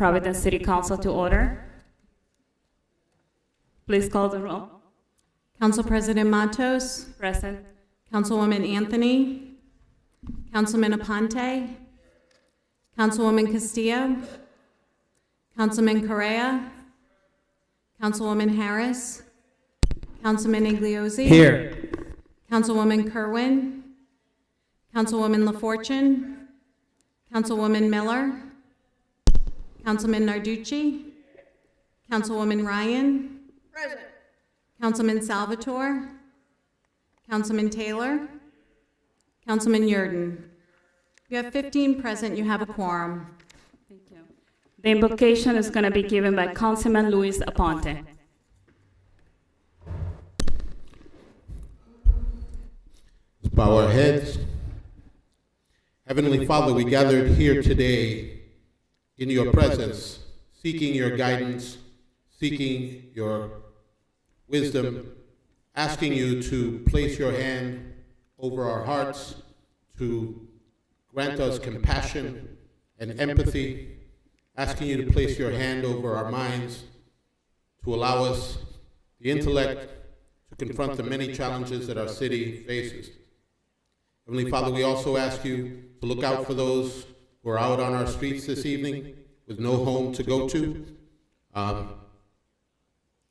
Providence City Council to order. Please call the roll. Council President Matos, Present. Councilwoman Anthony, Councilman Aponte, Councilwoman Castillo, Councilman Correa, Councilwoman Harris, Councilman Igliozzi. Here. Councilwoman Kerwin, Councilwoman LaFortune, Councilwoman Miller, Councilman Narducci, Councilwoman Ryan, Present. Councilman Salvatore, Councilman Taylor, Councilman Yurden. You have 15 present, you have a quorum. Thank you. The invocation is going to be given by Councilman Luis Aponte. Let's bow our heads. Heavenly Father, we gathered here today in your presence, seeking your guidance, seeking your wisdom, asking you to place your hand over our hearts, to grant us compassion and empathy, asking you to place your hand over our minds, to allow us the intellect to confront the many challenges that our city faces. Heavenly Father, we also ask you to look out for those who are out on our streets this evening with no home to go to.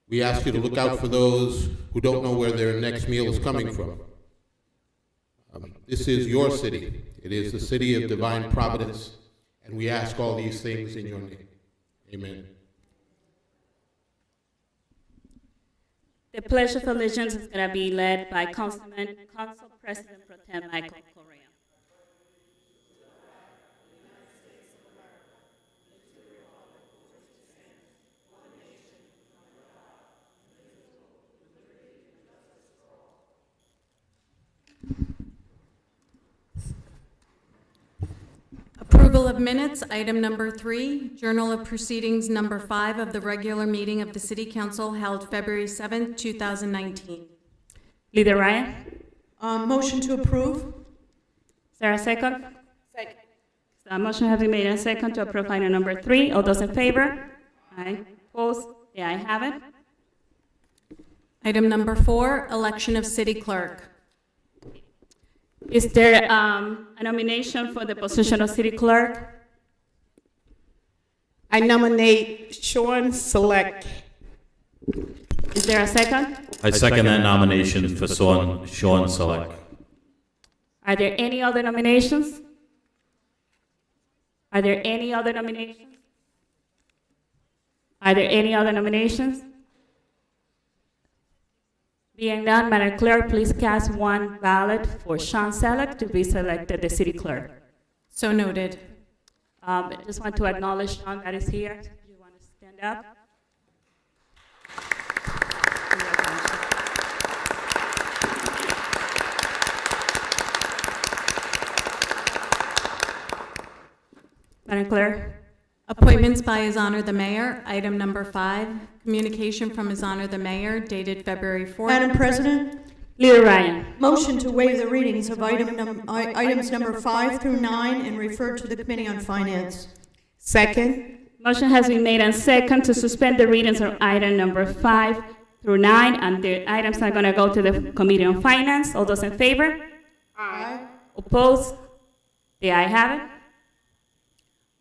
We ask you to look out for those who don't know where their next meal is coming from. This is your city. It is the city of divine providence, and we ask all these things in your name. Amen. The Pledge of Allegiance is going to be led by Council President Pro Tem Michael Correa. Approval of minutes, item number 3, Journal of Proceedings number 5 of the regular meeting of the City Council held February 7th, 2019. Leader Ryan? Motion to approve. Is there a second? Second. So a motion has been made and second to approve item number 3. All those in favor? Aye. Opposed? The ayes have it. Item number 4, election of city clerk. Is there a nomination for the position of city clerk? I nominate Sean Select. Is there a second? I second that nomination for Sean Selleck. Are there any other nominations? Are there any other nominations? Are there any other nominations? Being none, Madam Clerk, please cast one ballot for Sean Selleck to be selected the city clerk. So noted. I just want to acknowledge Sean that is here. You want to stand up? Madam Clerk. Appointments by His Honor the Mayor, item number 5, communication from His Honor the Mayor dated February 4th. Madam President, Leader Ryan. motion to waive the readings of items number 5 through 9 and refer to the Committee on Finance. Second. Motion has been made and second to suspend the readings of item number 5 through 9, and the items are going to go to the Committee on Finance. All those in favor? Aye. Opposed? The ayes have it.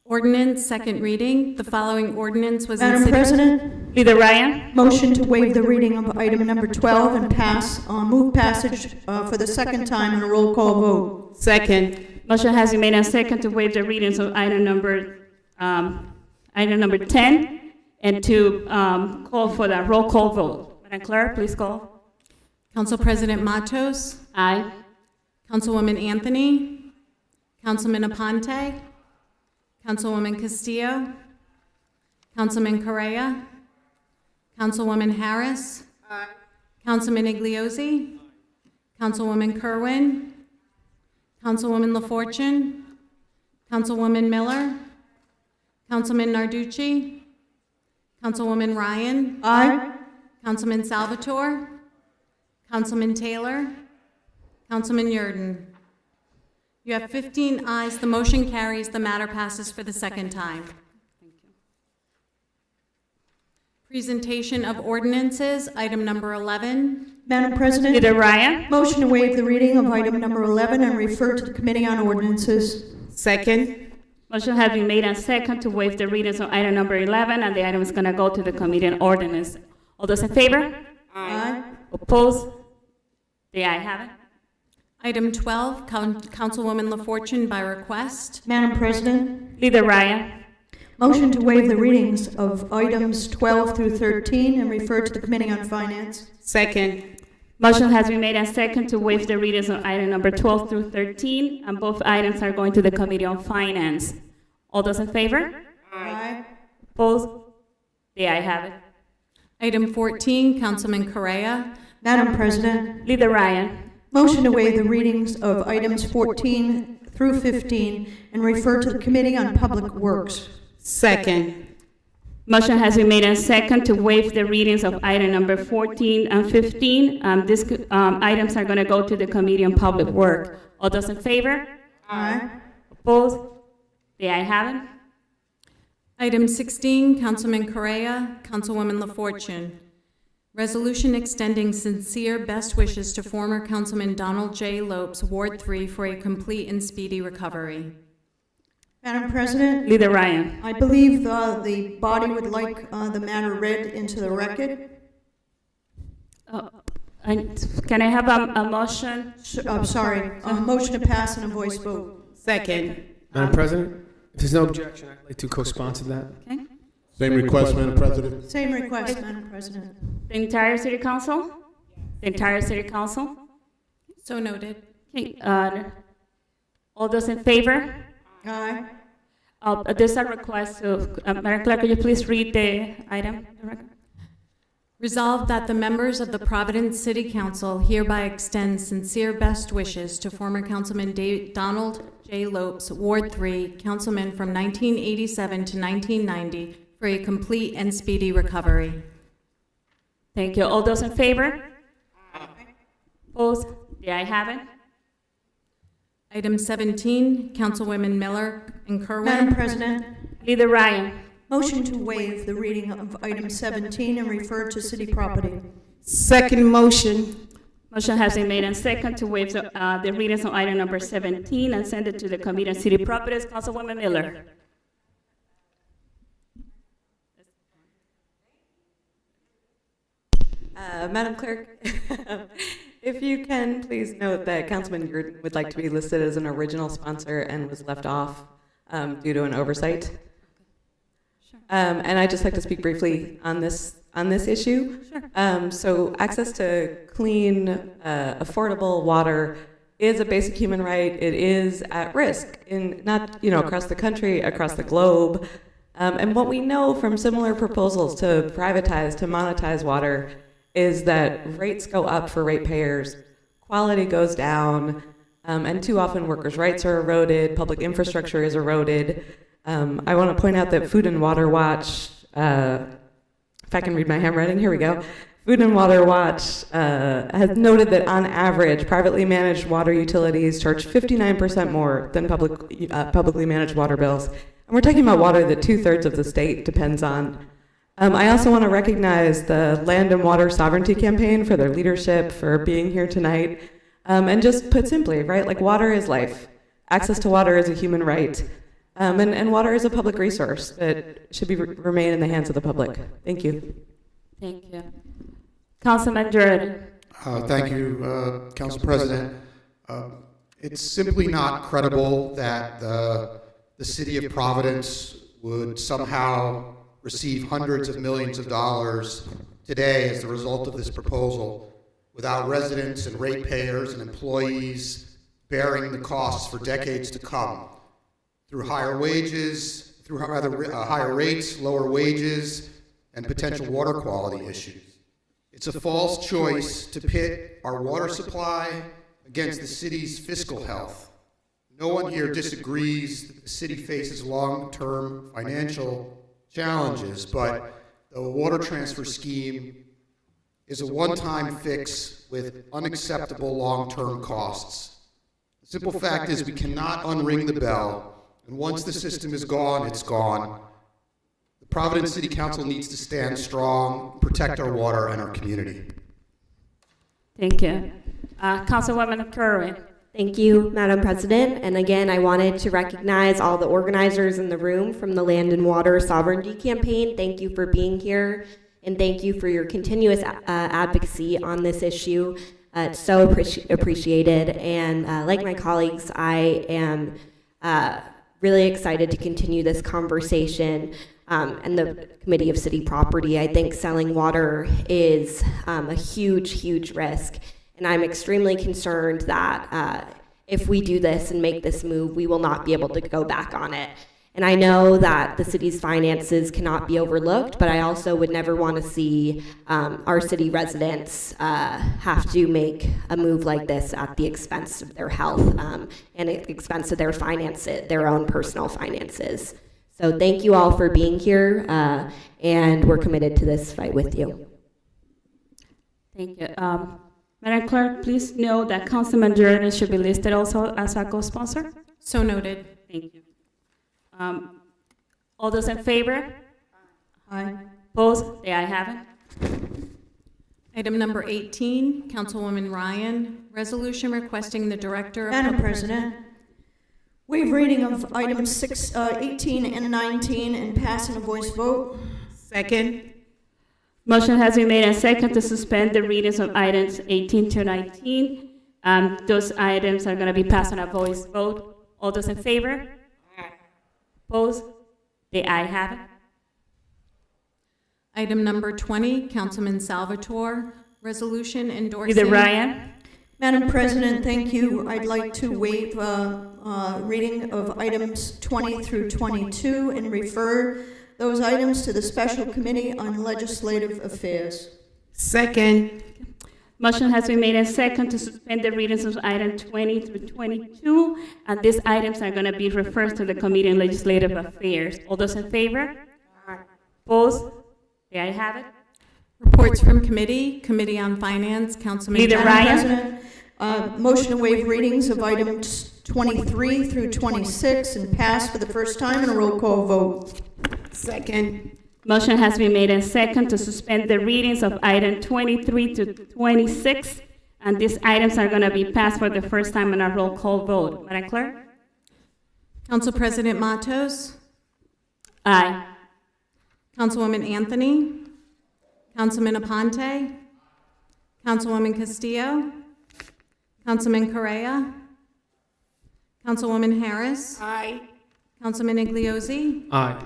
Ordinance, second reading. The following ordinance was in Madam city... President, Leader Ryan. motion to waive the reading of item number 12 and move passage for the second time in a roll call vote. Second. Motion has been made and second to waive the readings of item number 10 and to call for the roll call vote. Madam Clerk, please call. Council President Matos, Aye. Councilwoman Anthony, Councilman Aponte, Councilwoman Castillo, Councilman Correa, Councilwoman Harris, Councilman Igliozzi, Councilwoman Kerwin, Councilwoman LaFortune, Councilwoman Miller, Councilman Narducci, Councilwoman Ryan, Aye. Councilman Salvatore, Councilman Taylor, Councilman Yurden. You have 15 ayes. The motion carries. The matter passes for the second time. Thank you. Presentation of ordinances, item number 11. Madam President, Leader Ryan. motion to waive the reading of item number 11 and refer to the Committee on Ordinances. Second. Motion has been made and second to waive the readings on item number 11, and the item is going to go to the Committee on Ordinance. All those in favor? Aye. Opposed? The ayes have it. Item 12, Councilwoman LaFortune by request. Madam President, Leader Ryan. motion to waive the readings of items 12 through 13 and refer to the Committee on Finance. Second. Motion has been made and second to waive the readings on item number 12 through 13, and both items are going to the Committee on Finance. All those in favor? Aye. Opposed? The ayes have it. Item 14, Councilman Correa. Madam President, Leader Ryan. motion to waive the readings of items 14 through 15 and refer to the Committee on Public Works. Second. Motion has been made and second to waive the readings of item number 14 and 15. These items are going to go to the Committee on Public Work. All those in favor? Aye. Opposed? The ayes have it. Item 16, Councilman Correa, Councilwoman LaFortune. Resolution extending sincere best wishes to former Councilman Donald J. Lopes, Ward 3, for a complete and speedy recovery. Madam President, Leader Ryan. I believe the body would like the matter read into the record. Can I have a motion? I'm sorry, a motion to pass in a voice vote. Second. Madam President, if there's no objection, I'd like to co-sponsor that. Okay. Same request, Madam President. Same request, Madam President. The entire City Council? The entire City Council? So noted. Okay. All those in favor? Aye. There's a request of, Madam Clerk, could you please read the item? The record? Resolved that the members of the Providence City Council hereby extend sincere best wishes to former Councilman Donald J. Lopes, Ward 3, Councilman from 1987 to 1990, for a complete and speedy recovery. Thank you. All those in favor? Opposed? The ayes have it. Item 17, Councilwomen Miller and Kerwin. Madam President, Leader Ryan. motion to waive the reading of item 17 and refer to city property. Second motion. Motion has been made and second to waive the readings on item number 17 and send it to the Committee on City Properties. Councilwoman Miller. Madam Clerk, if you can, please note that Councilman Gurdon would like to be listed as an original sponsor and was left off due to an oversight. And I'd just like to speak briefly on this issue. So access to clean, affordable water is a basic human right. It is at risk in across the country, across the globe. And what we know from similar proposals to privatize, to monetize water, is that rates go up for ratepayers, quality goes down, and too often workers' rights are eroded, public infrastructure is eroded. I want to point out that Food and Water Watch, if I can read my handwriting, here we go. Food and Water Watch has noted that on average, privately managed water utilities charge 59% more than publicly managed water bills. And we're talking about water that 2/3 of the state depends on. I also want to recognize the Land and Water Sovereignty Campaign for their leadership, for being here tonight. And just put simply, right, like water is life. Access to water is a human right. And water is a public resource that should remain in the hands of the public. Thank you. Thank you. Councilman Jordan. Thank you, Council President. It's simply not credible that the city of Providence would somehow receive hundreds of millions of dollars today as a result of this proposal without residents and ratepayers and employees bearing the costs for decades to come through higher wages, higher rates, lower wages, and potential water quality issues. It's a false choice to pit our water supply against the city's fiscal health. No one here disagrees that the city faces long-term financial challenges, but the water transfer scheme is a one-time fix with unacceptable long-term costs. The simple fact is we cannot unring the bell, and once the system is gone, it's gone. The Providence City Council needs to stand strong, protect our water and our community. Thank you. Councilwoman Kerwin. Thank you, Madam President. And again, I wanted to recognize all the organizers in the room from the Land and Water Sovereignty Campaign. Thank you for being here, and thank you for your continuous advocacy on this issue. It's so appreciated. And like my colleagues, I am really excited to continue this conversation. And the Committee of City Property, I think selling water is a huge, huge risk. And I'm extremely concerned that if we do this and make this move, we will not be able to go back on it. And I know that the city's finances cannot be overlooked, but I also would never want to see our city residents have to make a move like this at the expense of their health and at the expense of their finances, their own personal finances. So thank you all for being here, and we're committed to this fight with you. Thank you. Madam Clerk, please note that Councilman Jordan should be listed also as a co-sponsor. So noted. Thank you. All those in favor? Aye. Opposed? The ayes have it. Item number 18, Councilwoman Ryan, resolution requesting the Director of Madam President, waive reading of items 18 and 19 and pass in a voice vote. Second. Motion has been made and second to suspend the readings of items 18 to 19. Those items are going to be passed on a voice vote. All those in favor? Opposed? The ayes have it. Item number 20, Councilman Salvatore, resolution endorsing. Leader Ryan. Madam President, thank you. I'd like to waive reading of items 20 through 22 and refer those items to the Special Committee on Legislative Affairs. Second. Motion has been made and second to suspend the readings of item 20 through 22, and these items are going to be referred to the Committee on Legislative Affairs. All those in favor? Opposed? The ayes have it. Reports from committee, Committee on Finance, Councilman. Leader Madam Ryan. President, motion to waive readings of items 23 through 26 and pass for the first time in a roll call vote. Second. Motion has been made and second to suspend the readings of item 23 to 26, and these items are going to be passed for the first time in a roll call vote. Madam Clerk? Council President Matos, Aye. Councilwoman Anthony, Councilman Aponte, Councilwoman Castillo, Councilman Correa, Councilwoman Harris, Aye. Councilman Igliozzi, Aye.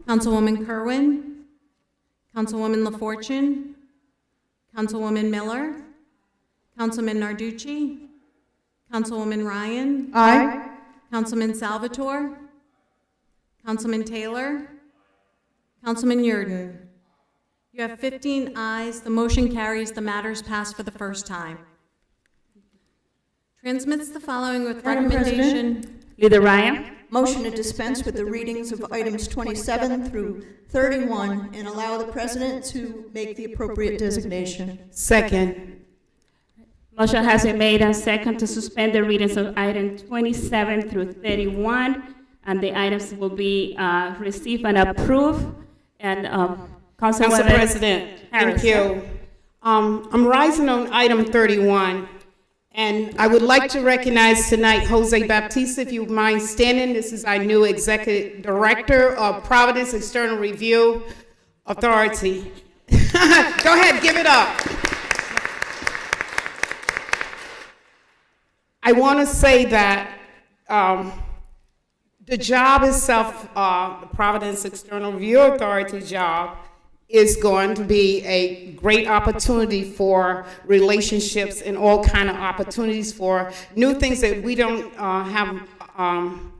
Councilwoman Kerwin, Councilwoman LaFortune, Councilwoman Miller, Councilman Narducci, Councilwoman Ryan, Aye. Councilman Salvatore, Councilman Taylor, Councilman Yurden. You have 15 ayes. The motion carries. The matters pass for the first time. Transmits the following with Madam recommendation. Leader Ryan. Motion to dispense with the readings of items 27 through 31 and allow the President to make the appropriate designation. Second. Motion has been made and second to suspend the readings of item 27 through 31, and the items will be received and approved. And Council President, Harris. thank you. I'm rising on item 31, and I would like to recognize tonight Jose Baptista, if you mind standing. This is our new Executive Director of Providence External Review Authority. Go ahead, give it up. I want to say that the job itself, the Providence External Review Authority job, is going to be a great opportunity for relationships and all kind of opportunities for new things that we don't have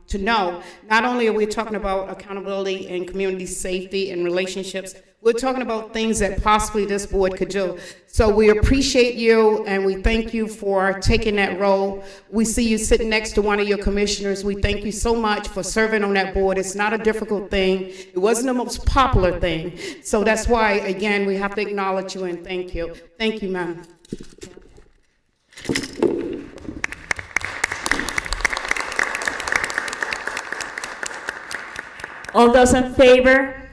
to know. Not only are we talking about accountability and community safety and relationships, we're talking about things that possibly this board could do. So we appreciate you, and we thank you for taking that role. We see you sitting next to one of your commissioners. We thank you so much for serving on that board. It's not a difficult thing. It wasn't the most popular thing. So that's why, again, we have to acknowledge you and thank you. Thank you, ma'am. All those in favor?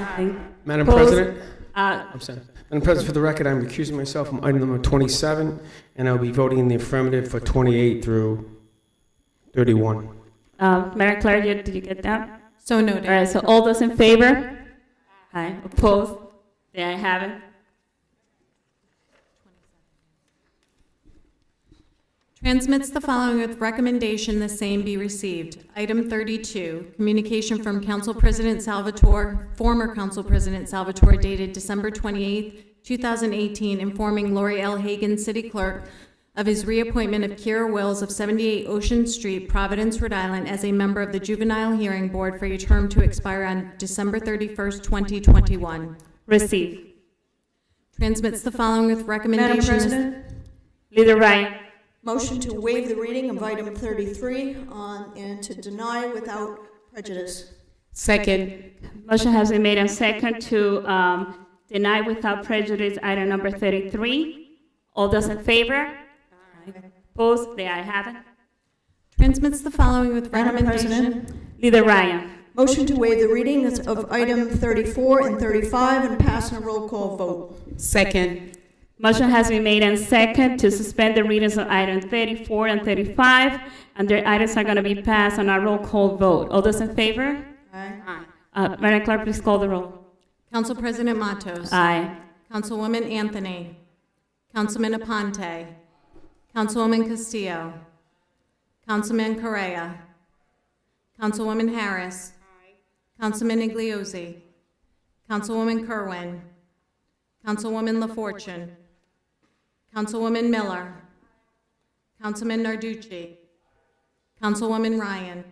Madam Opposed? President, Uh, I'm sorry. Madam President, for the record, I'm recusing myself from item number 27, and I'll be voting in the affirmative for 28 through 31. Madam Clerk, did you get that? So All noted. right, so all those in favor? Aye. Opposed? The ayes have it. Transmits the following with recommendation the same be received. Item 32, communication from Council President Salvatore, former Council President Salvatore, dated December 28, 2018, informing Lori L. Hagan, City Clerk, of his reappointment of Kira Wills of 78 Ocean Street, Providence, Rhode Island, as a member of the Juvenile Hearing Board for a term to expire on December 31st, 2021. Receive. Transmits the following with Madam recommendation. President, Leader Ryan. motion to waive the reading of item 33 and to deny without prejudice. Second. Motion has been made and second to deny without prejudice item number 33. All those in favor? Opposed? The ayes have it. Transmits the following with Madam recommendation. President, Leader Ryan. motion to waive the reading of item 34 and 35 and pass on a roll call vote. Second. Motion has been made and second to suspend the readings of item 34 and 35, and their items are going to be passed on a roll call vote. All those in favor? Aye. Madam Clerk, please call the roll. Council President Matos. Aye. Councilwoman Anthony. Councilman Aponte. Councilwoman Castillo. Councilman Correa. Councilwoman Harris. Councilman Igliozzi. Councilwoman Kerwin. Councilwoman LaFortune. Councilwoman Miller. Councilman Narducci. Councilwoman Ryan.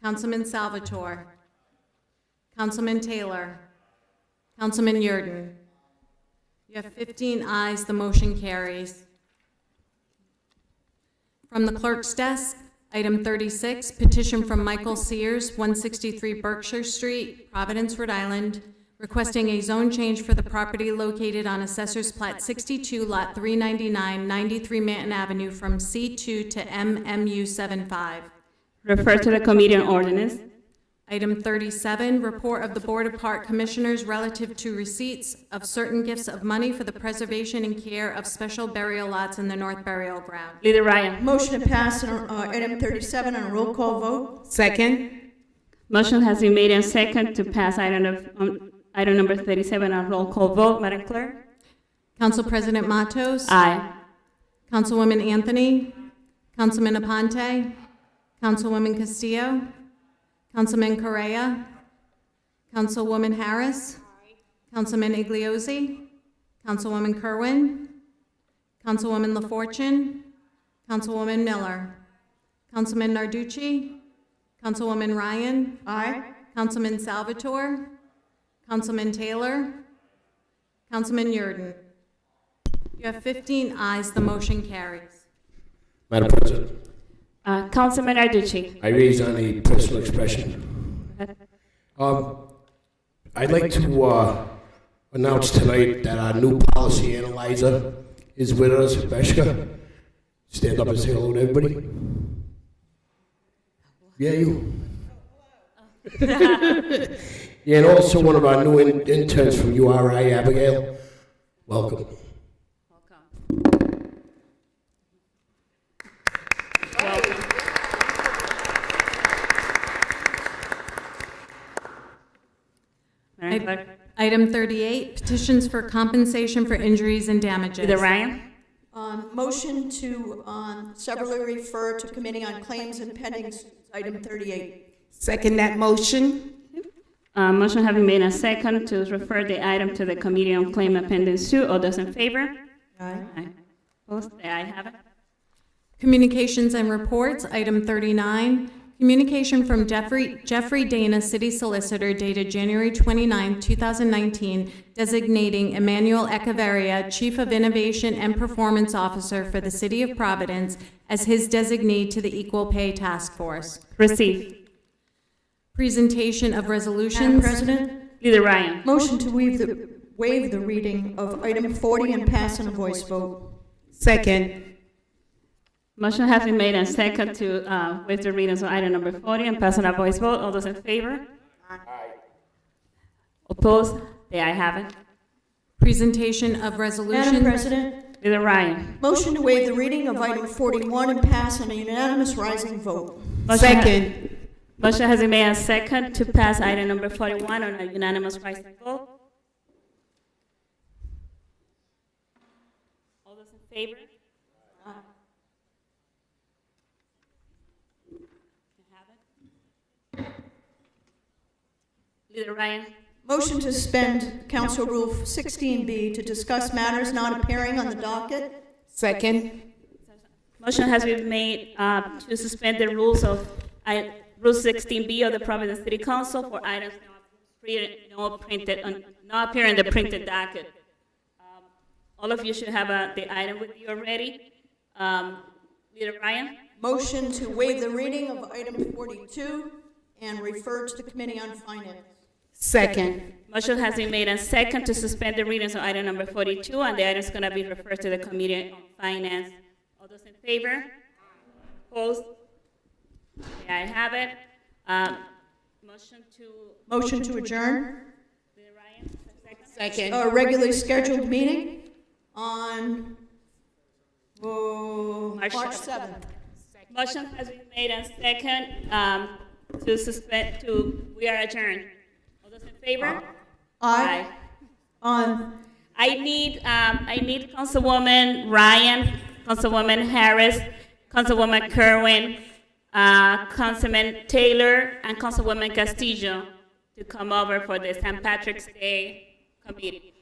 Councilman Salvatore. Councilman Taylor. Councilman Yurden. You have 15 ayes, the motion carries. From the clerk's desk, item 36, petition from Michael Sears, 163 Berkshire Street, Providence, Rhode Island, requesting a zone change for the property located on Assessor's Plat 62, Lot 399, 93 Manton Avenue, from C2 to MMU 75. Refer to the Committee on Ordinance. Item 37, report of the Board of Park Commissioners relative to receipts of certain gifts of money for the preservation and care of special burial lots in the North Burial Ground. Leader Ryan. Motion to pass item 37 on a roll call vote. Second. Motion has been made and second to pass item number 37 on roll call vote. Madam Clerk? Council President Matos. Aye. Councilwoman Anthony. Councilman Aponte. Councilwoman Castillo. Councilman Correa. Councilwoman Harris. Councilman Igliozzi. Councilwoman Kerwin. Councilwoman LaFortune. Councilwoman Miller. Councilman Narducci. Councilwoman Ryan. Aye. Councilman Salvatore. Councilman Taylor. Councilman Yurden. You have 15 ayes, the motion carries. Madam President, Councilman Narducci. I raise on a personal expression. I'd like to announce tonight that our new policy analyzer is with us, Beshka. Stand up and say hello to everybody. Yeah, you. Yeah, and also one of our new interns from URI, Abigail. Welcome. Madam Clerk? Item 38, petitions for compensation for injuries and damages. Leader Ryan. Motion to severally refer to Committee on Claims and Pending Suits, item 38. Second that motion. Motion having made and second to refer the item to the Committee on Claim and Pending Suit. All those in favor? Aye. Opposed? The ayes have it. Communications and reports, item 39. Communication from Jeffrey Dana, City Solicitor, dated January 29, 2019, designating Emmanuel Echeverria, Chief of Innovation and Performance Officer for the City of Providence, as his designee to the Equal Pay Task Force. Receive. Presentation of resolutions. Madam President, Leader Ryan. motion to waive the reading of item 40 and pass on a voice vote. Second. Motion has been made and second to waive the readings of item number 40 and pass on a voice vote. All those in favor? Opposed? The ayes have it. Presentation of resolution. Madam President, Leader Ryan. motion to waive the reading of item 41 and pass on a unanimous rising vote. Second. Motion has been made and second to pass item number 41 on a unanimous rising vote. All those in favor? You have it. Leader Ryan. Motion to suspend Council Rule 16B to discuss matters not appearing on the docket. Second. Motion has been made to suspend the rules of Rule 16B of the Providence City Council for items not appearing in the printed docket. All of you should have the item with you already. Leader Ryan. Motion to waive the reading of item 42 and refer to the Committee on Finance. Second. Motion has been made and second to suspend the readings of item number 42, and the item is going to be referred to the Committee on Finance. All those in favor? Opposed? The ayes have it. Motion to adjourn. Leader Ryan, Second. A regularly scheduled meeting on March 7th. Motion has been made and second to suspend. We are adjourned. All those in favor? Aye. On I need Councilwoman Ryan, Councilwoman Harris, Councilwoman Kerwin, Councilman Taylor, and Councilwoman Castillo to come over for the St. Patrick's Day committee.